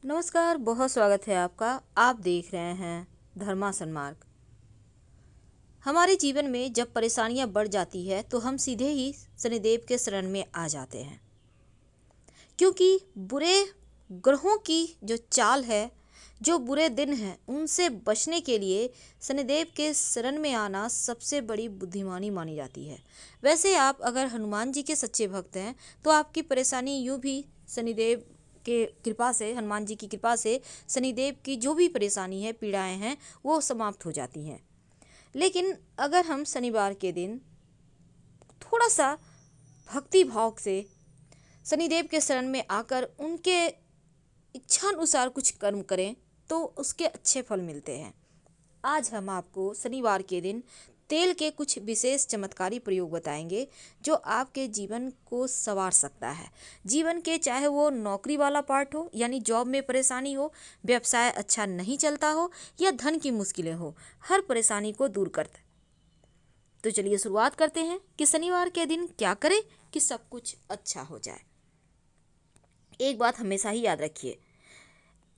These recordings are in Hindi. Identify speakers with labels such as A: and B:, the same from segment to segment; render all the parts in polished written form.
A: नमस्कार, बहुत स्वागत है आपका। आप देख रहे हैं धर्मासन मार्ग। हमारे जीवन में जब परेशानियां बढ़ जाती है तो हम सीधे ही शनिदेव के शरण में आ जाते हैं, क्योंकि बुरे ग्रहों की जो चाल है, जो बुरे दिन हैं, उनसे बचने के लिए शनिदेव के शरण में आना सबसे बड़ी बुद्धिमानी मानी जाती है। वैसे आप अगर हनुमान जी के सच्चे भक्त हैं तो आपकी परेशानी यूं भी शनिदेव के कृपा से, हनुमान जी की कृपा से शनिदेव की जो भी परेशानी है, पीड़ाएं हैं, वो समाप्त हो जाती हैं। लेकिन अगर हम शनिवार के दिन थोड़ा सा भक्ति भाव से शनिदेव के शरण में आकर उनके इच्छानुसार कुछ कर्म करें तो उसके अच्छे फल मिलते हैं। आज हम आपको शनिवार के दिन तेल के कुछ विशेष चमत्कारी प्रयोग बताएंगे जो आपके जीवन को संवार सकता है। जीवन के, चाहे वो नौकरी वाला पार्ट हो, यानी जॉब में परेशानी हो, व्यवसाय अच्छा नहीं चलता हो या धन की मुश्किलें हो, हर परेशानी को दूर करता है। तो चलिए शुरुआत करते हैं कि शनिवार के दिन क्या करें कि सब कुछ अच्छा हो जाए। एक बात हमेशा ही याद रखिए,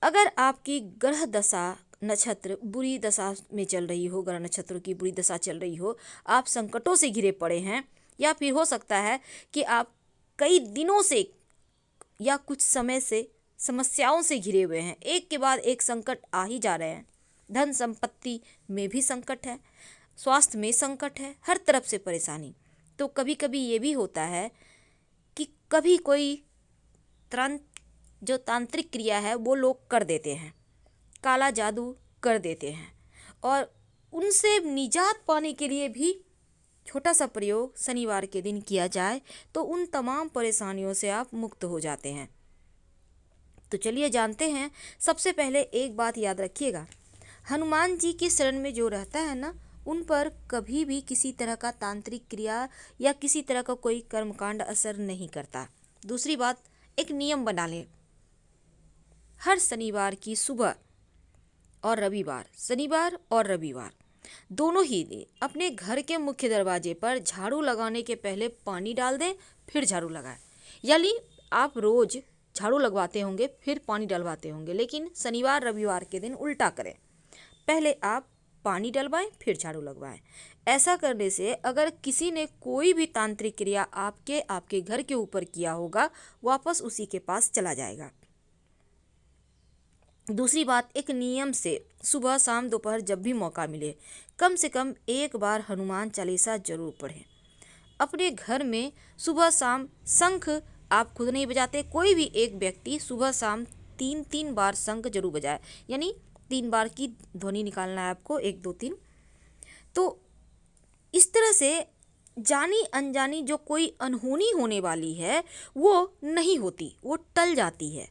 A: अगर आपकी ग्रह दशा नक्षत्र बुरी दशा में चल रही हो, ग्रह नक्षत्रों की बुरी दशा चल रही हो, आप संकटों से घिरे पड़े हैं, या फिर हो सकता है कि आप कई दिनों से या कुछ समय से समस्याओं से घिरे हुए हैं, एक के बाद एक संकट आ ही जा रहे हैं। धन संपत्ति में भी संकट है, स्वास्थ्य में संकट है, हर तरफ से परेशानी। तो कभी कभी ये भी होता है कि कभी कोई जो तांत्रिक क्रिया है वो लोग कर देते हैं, काला जादू कर देते हैं, और उनसे निजात पाने के लिए भी छोटा सा प्रयोग शनिवार के दिन किया जाए तो उन तमाम परेशानियों से आप मुक्त हो जाते हैं। तो चलिए जानते हैं। सबसे पहले एक बात याद रखिएगा, हनुमान जी की शरण में जो रहता है ना, उन पर कभी भी किसी तरह का तांत्रिक क्रिया या किसी तरह का कोई कर्मकांड असर नहीं करता। दूसरी बात, एक नियम बना लें, हर शनिवार की सुबह और रविवार, शनिवार और रविवार दोनों ही दिन अपने घर के मुख्य दरवाजे पर झाड़ू लगाने के पहले पानी डाल दें, फिर झाड़ू लगाएं। यानी आप रोज झाड़ू लगवाते होंगे फिर पानी डलवाते होंगे, लेकिन शनिवार रविवार के दिन उल्टा करें, पहले आप पानी डलवाएं फिर झाड़ू लगवाएं। ऐसा करने से अगर किसी ने कोई भी तांत्रिक क्रिया आपके घर के ऊपर किया होगा, वापस उसी के पास चला जाएगा। दूसरी बात, एक नियम से सुबह शाम दोपहर जब भी मौका मिले कम से कम एक बार हनुमान चालीसा जरूर पढ़ें। अपने घर में सुबह शाम शंख आप खुद नहीं बजाते, कोई भी एक व्यक्ति सुबह शाम 3 बार शंख जरूर बजाए, यानी 3 बार की ध्वनि निकालना है आपको, 1 2 3। तो इस तरह से जानी अनजानी जो कोई अनहोनी होने वाली है वो नहीं होती, वो टल जाती है,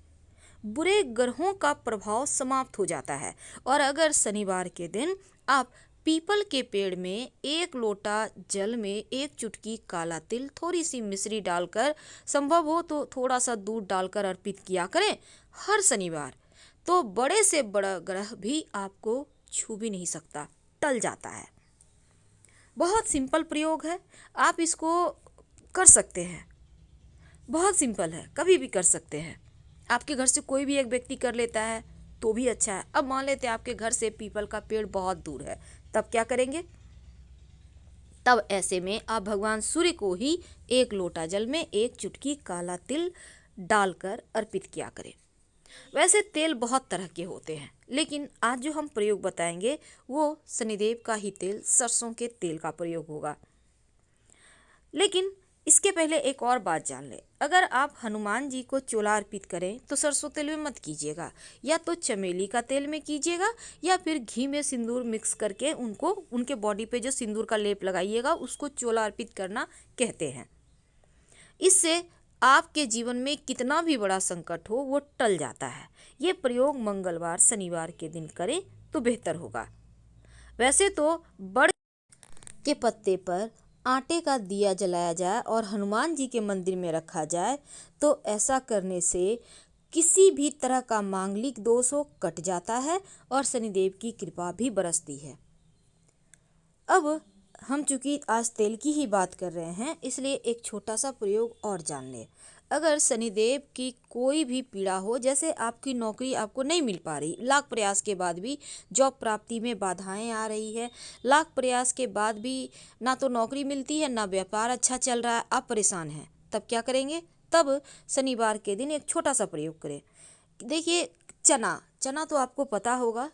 A: बुरे ग्रहों का प्रभाव समाप्त हो जाता है। और अगर शनिवार के दिन आप पीपल के पेड़ में 1 लोटा जल में 1 चुटकी काला तिल, थोड़ी सी मिश्री डालकर, संभव हो तो थोड़ा सा दूध डालकर अर्पित किया करें हर शनिवार, तो बड़े से बड़ा ग्रह भी आपको छू भी नहीं सकता, टल जाता है। बहुत सिंपल प्रयोग है, आप इसको कर सकते हैं, बहुत सिंपल है, कभी भी कर सकते हैं। आपके घर से कोई भी एक व्यक्ति कर लेता है तो भी अच्छा है। अब मान लेते हैं आपके घर से पीपल का पेड़ बहुत दूर है, तब क्या करेंगे? तब ऐसे में आप भगवान सूर्य को ही 1 लोटा जल में 1 चुटकी काला तिल डालकर अर्पित किया करें। वैसे तेल बहुत तरह के होते हैं, लेकिन आज जो हम प्रयोग बताएंगे वो शनिदेव का ही तेल, सरसों के तेल का प्रयोग होगा। लेकिन इसके पहले एक और बात जान ले, अगर आप हनुमान जी को चोला अर्पित करें तो सरसों तेल में मत कीजिएगा, या तो चमेली का तेल में कीजिएगा, या फिर घी में सिंदूर मिक्स करके उनको, उनके बॉडी पे जो सिंदूर का लेप लगाइएगा, उसको चोला अर्पित करना कहते हैं। इससे आपके जीवन में कितना भी बड़ा संकट हो वो टल जाता है। ये प्रयोग मंगलवार शनिवार के दिन करें तो बेहतर होगा। वैसे तो बड़ के पत्ते पर आटे का दिया जलाया जाए और हनुमान जी के मंदिर में रखा जाए तो ऐसा करने से किसी भी तरह का मांगलिक दोष हो कट जाता है और शनिदेव की कृपा भी बरसती है। अब हम चूंकि आज तेल की ही बात कर रहे हैं, इसलिए एक छोटा सा प्रयोग और जान लें। अगर शनिदेव की कोई भी पीड़ा हो, जैसे आपकी नौकरी आपको नहीं मिल पा रही, लाख प्रयास के बाद भी जॉब प्राप्ति में बाधाएं आ रही है, लाख प्रयास के बाद भी ना तो नौकरी मिलती है ना व्यापार अच्छा चल रहा है, आप परेशान हैं, तब क्या करेंगे? तब शनिवार के दिन एक छोटा सा प्रयोग करें। देखिए, चना चना तो आपको पता होगा,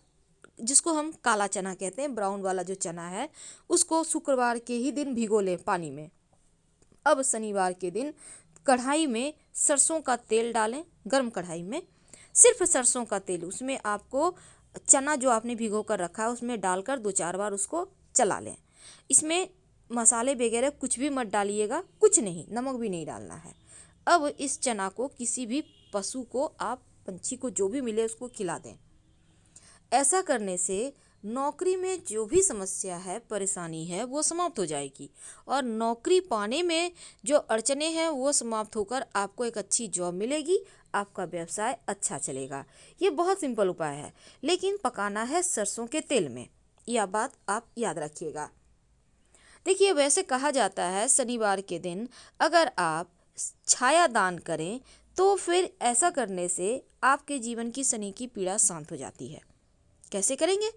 A: जिसको हम काला चना कहते हैं, ब्राउन वाला जो चना है, उसको शुक्रवार के ही दिन भिगो लें पानी में। अब शनिवार के दिन कढ़ाई में सरसों का तेल डालें, गर्म कढ़ाई में सिर्फ सरसों का तेल, उसमें आपको चना जो आपने भिगो कर रखा है उसमें डालकर 2-4 बार उसको चला लें। इसमें मसाले वगैरह कुछ भी मत डालिएगा, कुछ नहीं, नमक भी नहीं डालना है। अब इस चना को किसी भी पशु को, आप पंछी को जो भी मिले उसको खिला दें। ऐसा करने से नौकरी में जो भी समस्या है, परेशानी है, वो समाप्त हो जाएगी और नौकरी पाने में जो अड़चने हैं वो समाप्त होकर आपको एक अच्छी जॉब मिलेगी, आपका व्यवसाय अच्छा चलेगा। ये बहुत सिंपल उपाय है, लेकिन पकाना है सरसों के तेल में, यह बात आप याद रखिएगा। देखिए, वैसे कहा जाता है शनिवार के दिन अगर आप छाया दान करें तो फिर ऐसा करने से आपके जीवन की शनि की पीड़ा शांत हो जाती है। कैसे करेंगे?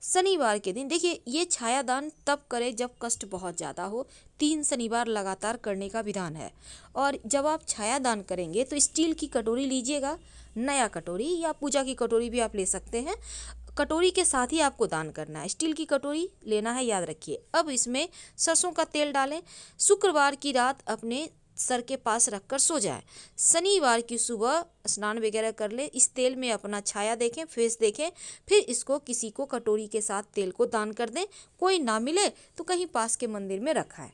A: शनिवार के दिन देखिए, ये छाया दान तब करें जब कष्ट बहुत ज़्यादा हो। 3 शनिवार लगातार करने का विधान है। और जब आप छाया दान करेंगे तो स्टील की कटोरी लीजिएगा, नया कटोरी या पूजा की कटोरी भी आप ले सकते हैं। कटोरी के साथ ही आपको दान करना है, स्टील की कटोरी लेना है, याद रखिए। अब इसमें सरसों का तेल डालें, शुक्रवार की रात अपने सर के पास रखकर सो जाए। शनिवार की सुबह स्नान वगैरह कर ले, इस तेल में अपना छाया देखें, फेस देखें, फिर इसको किसी को कटोरी के साथ तेल को दान कर दें। कोई ना मिले तो कहीं पास के मंदिर में रखा है,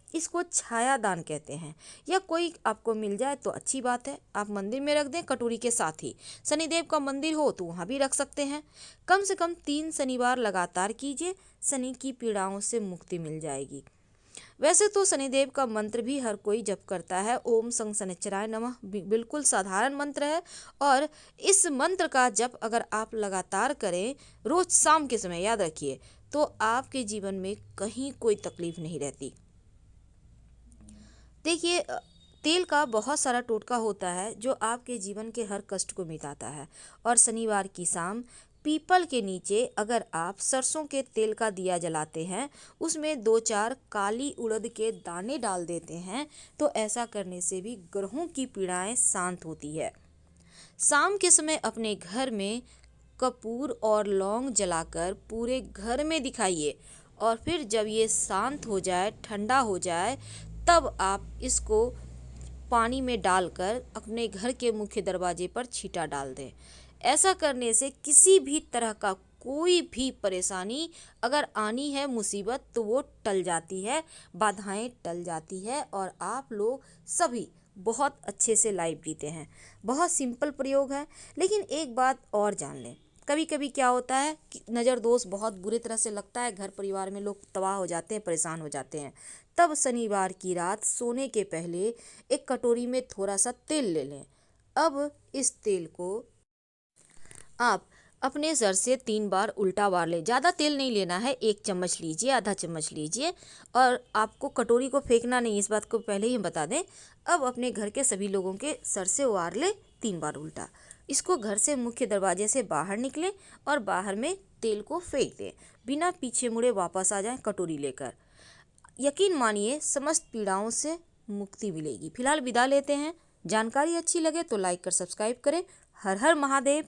A: इसको छाया दान कहते हैं। या कोई आपको मिल जाए तो अच्छी बात है, आप मंदिर में रख दें कटोरी के साथ ही। शनिदेव का मंदिर हो तो वहाँ भी रख सकते हैं। कम से कम 3 शनिवार लगातार कीजिए, शनि की पीड़ाओं से मुक्ति मिल जाएगी। वैसे तो शनिदेव का मंत्र भी हर कोई जप करता है, ओम सं शनिश्चराय नमः, बिल्कुल साधारण मंत्र है। और इस मंत्र का जप अगर आप लगातार करें रोज शाम के समय, याद रखिए, तो आपके जीवन में कहीं कोई तकलीफ नहीं रहती। देखिए, तेल का बहुत सारा टोटका होता है जो आपके जीवन के हर कष्ट को मिटाता है। और शनिवार की शाम पीपल के नीचे अगर आप सरसों के तेल का दिया जलाते हैं, उसमें 2-4 काली उड़द के दाने डाल देते हैं, तो ऐसा करने से भी ग्रहों की पीड़ाएं शांत होती है। शाम के समय अपने घर में कपूर और लौंग जलाकर पूरे घर में दिखाइए और फिर जब ये शांत हो जाए, ठंडा हो जाए, तब आप इसको पानी में डालकर अपने घर के मुख्य दरवाजे पर छींटा डाल दें। ऐसा करने से किसी भी तरह का कोई भी परेशानी अगर आनी है, मुसीबत, तो वो टल जाती है, बाधाएं टल जाती है और आप लोग सभी बहुत अच्छे से लाइफ जीते हैं। बहुत सिंपल प्रयोग है, लेकिन एक बात और जान लें, कभी कभी क्या होता है कि नज़र दोष बहुत बुरी तरह से लगता है, घर परिवार में लोग तबाह हो जाते हैं, परेशान हो जाते हैं। तब शनिवार की रात सोने के पहले एक कटोरी में थोड़ा सा तेल ले लें। अब इस तेल को आप अपने सर से 3 बार उल्टा बार लें। ज़्यादा तेल नहीं लेना है, 1 चम्मच लीजिए, आधा चम्मच लीजिए, और आपको कटोरी को फेंकना नहीं, इस बात को पहले ही बता दें। अब अपने घर के सभी लोगों के सर से उतार लें 3 बार उल्टा। इसको घर से मुख्य दरवाजे से बाहर निकलें और बाहर में तेल को फेंक दें, बिना पीछे मुड़े वापस आ जाएं कटोरी लेकर। यकीन मानिए समस्त पीड़ाओं से मुक्ति मिलेगी। फिलहाल विदा लेते हैं। जानकारी अच्छी लगे तो लाइक कर सब्सक्राइब करें। हर हर महादेव।